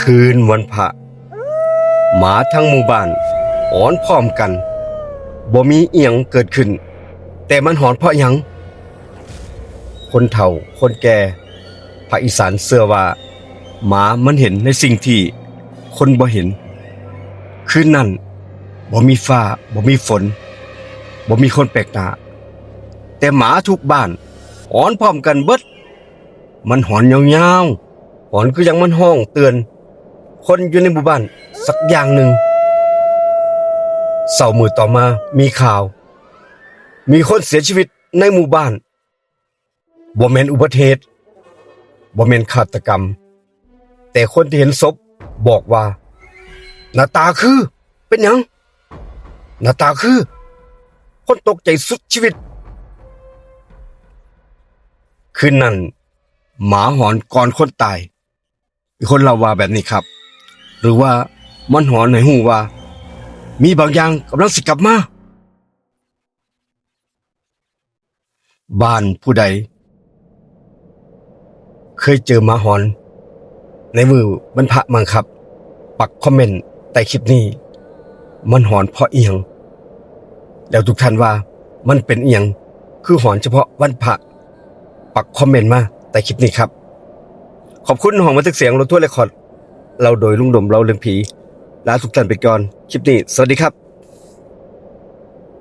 คืนวันพระหมาทั้งหมู่บ้านหอนพร้อมกันบ่มีเอียงเกิดขึ้นแต่มันหอนเพราะหยังคนเฒ่าคนแก่ภาคอีสานเชื่อว่าหมามันเห็นในสิ่งที่คนบ่เห็นคืนนั้นบ่มีฟ้าบ่มีฝนบ่มีคนแปลกหน้าแต่หมาทุกบ้านหอนพร้อมกันเบิดมันหอนยาวๆหอนคือยังมันห้องเตือนคนอยู่ในหมู่บ้านสักอย่างหนึ่งเช้ามื้อต่อมามีข่าวมีคนเสียชีวิตในหมู่บ้านบ่แม่นอุบัติเหตุบ่แม่นฆาตกรรมแต่คนที่เห็นศพบอกว่าหน้าตาคือเป็นหยังหน้าตาคือคนตกใจสุดชีวิตคืนนั้นหมาหอนก่อนคนตายมีคนเล่าว่าแบบนี้ครับหรือว่ามันหอนให้ฮู้ว่ามีบางอย่างกำลังสิกลับมาบ้านผู้ใดเคยเจอหมาหอนในมือวันพระมั้งครับปักคอมเมนต์ใต้คลิปนี้มันหอนเพราะเอียงแล้วทุกท่านว่ามันเป็นเอียงคือหอนเฉพาะวันพระปักคอมเมนต์มาใต้คลิปนี้ครับขอบคุณห้องบันทึกเสียงรถทั่วเรคคอร์ดเราโดยลุงดมเราเรื่องผีลาทุกท่านไปก่อนคลิปนี้สวัสดีครับ